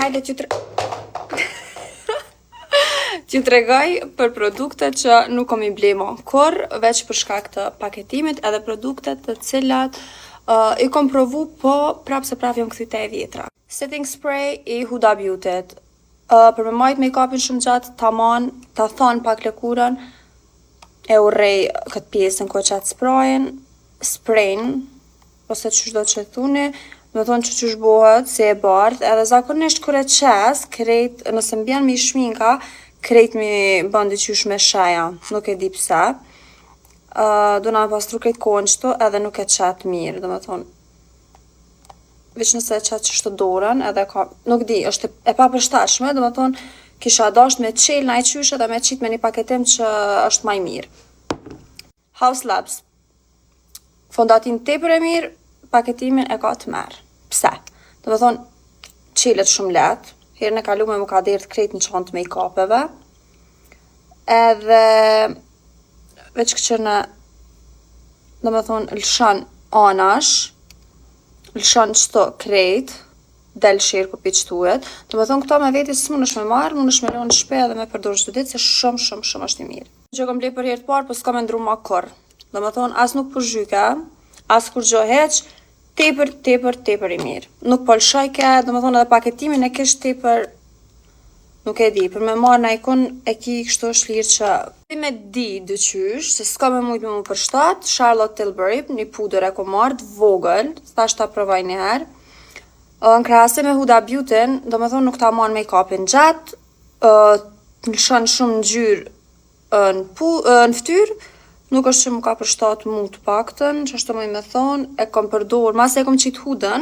hajde t'ju tregoj për produktet që nuk kom I ble mo kur, veç për shkak të paketimit, edhe produktet të cilat I kom provu, po prap se prap jom kthite e vjetra. Setting spray I Huda Beauty't. Për me majt make-upin shumë gjatë, tamam, ta thon pak lëkurën, e urrej këtë pjesën ku e qatë sprayin, ose qysh do që thuni, me thonë që qysh bohet, si e bardh, edhe zakonisht kur e qes, krejt, nëse m'bjen mi shminka, krejt mi bën diqysh me shaja, nuk e di pse. Do na pastru krejt kohën qëtu, edhe nuk e qet mirë, do me thonë, veç nëse e qet qështu dorën, edhe ka, nuk di, është e papërshtatshme, do me thonë, kisha dasht me qel na I qyshe dhe me qit me një paketim që është maj mirë. House Labs. Fondatin tepër e mirë, paketimin e ka të merë. Pse? Do me thonë, qelet shumë letë, herën e kalume mu ka dertë krejt në çantë make-upeve, edhe veç këqërnë, do me thonë, lëshan anash, lëshan qëto krejt, del shirë ku piqtujet, do me thonë këto me veti së mundesh me marë, mundesh me lonë në shpe edhe me përdor çdo ditë, se shumë është I mirë. Që kom ble për herë të parë, po s'ka me ndru ma kur. Do me thonë, as nuk përzhyka, as kur gjo heq, tepër I mirë. Nuk po lshojke, do me thonë edhe paketimin e kish tepër, nuk e di, për me marë na ikon e ki kështu shlirë që ti me di dyqysh, se s'ka me mujt me mu përshtat, Charlotte Tilbury, një puder e ko marrë të vogël, thash ta provoj një herë. Në krahasim me Huda Beauty'n, do me thonë nuk ta mon make-upin gjatë, lëshon shumë ngjyrë në ftyrë, nuk është që mu ka përshtat mu të paktën, që është të mëj me thonë, e kom përdor, mas e kom qit hudën,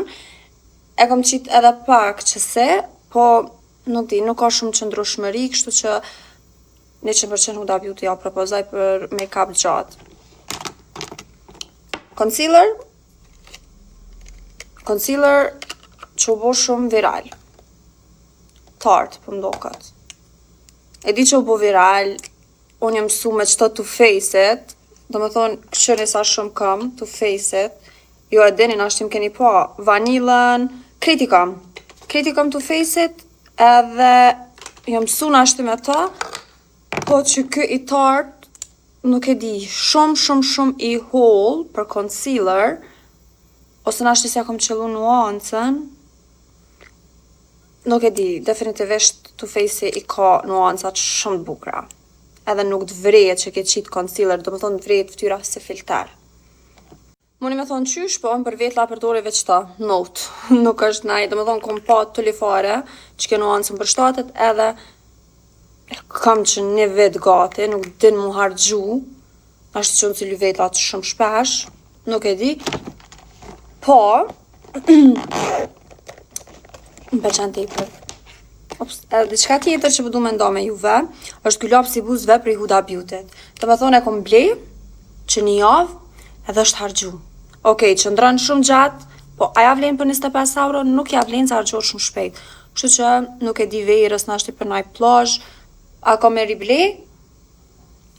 e kom qit edhe pak qëse, po nuk di, nuk ka shumë qëndrueshmëri, kështu që 100% Huda Beauty ja propozoj për make-up gjatë. Concealer që u bo shumë viral. Tarte, për mdokat. E di që u bo viral, unë jam mësu me qëto Too Faced, do me thonë këshërni sa shumë kam, Too Faced, jo e dini në ashtim keni pa, vanillën, kreti kam Too Faced, edhe jam mësu në ashtim e ta, po që kë I tarte, nuk e di, shumë I holl për concealer, ose në ashtim se ja kom qëllu nuancën, nuk e di, definitivisht Too Faced I ka nuancat shumë të bukra. Edhe nuk të vrejet që ke qit concealer, do me thonë të vrejet ftyra si filter. Muni me thonë qysh, po unë për vetla përdori veç ta, note. Nuk është naj, do me thonë kom pa të lifare, që ke nuancën për shtatet, edhe kam që një vit gati, nuk din mu hargju, ashtë që unë cili vetlat shumë shpesh, nuk e di, po, më pëlqen tepër. Edhe diçka tjetër që po du me nda me juve, është ky laps I buzëve prej Huda Beauty't. Do me thonë e kom ble, që një javë, edhe është hargju. Okej, qëndron shumë gjatë, po aja vlen për 25 euro, nuk ja vlen se hargjohet shumë shpejt. Kështu që nuk e di verës në ashti për naj plazh, a ka me rible?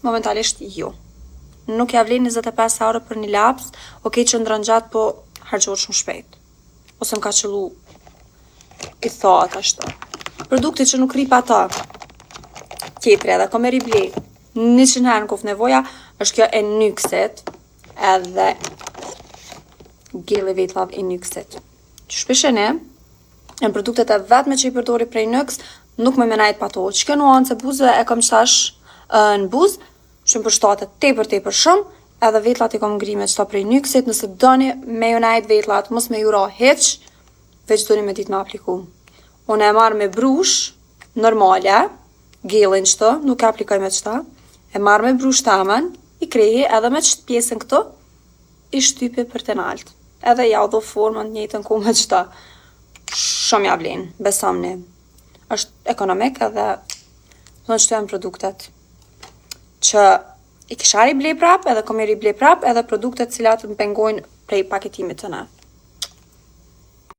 Momentalisht jo. Nuk ja vlen 25 euro për një laps, okej qëndron gjatë, po hargjohet shumë shpejt. Ose më ka qëllu I thot ashtu. Produkti që nuk rip ata, tjetëri edhe ka me rible, 100 herë në kof nevoja, është kjo e NYX-it, edhe geli vetlav e NYX-it. Që shpeshene, në produktet e vetme që I përdori prej NYX, nuk me menajt pa to. Që kjo nuancë e buzëve e kam qtash në buzë, shumë përshtatet tepër shumë, edhe vetlat I kam ngrime qëta prej NYX-it, nëse doni me ju najt vetlat, mos me jura heq, veç doni me dit me apliku. Unë e marrë me brush, normale, gelin qëto, nuk e aplikoj me qëta, e marrë me brush tamen, I kreji edhe me qëtë pjesën këto, I shtypi për të nalt. Edhe ja u dho formën njëtën ku me qëta. Shumë ja vlen, besamni. Është ekonomik edhe, thonë qëto janë produktet që I kisha rible prap, edhe kom I rible prap, edhe produktet cilat më pengojnë prej paketimit të ne.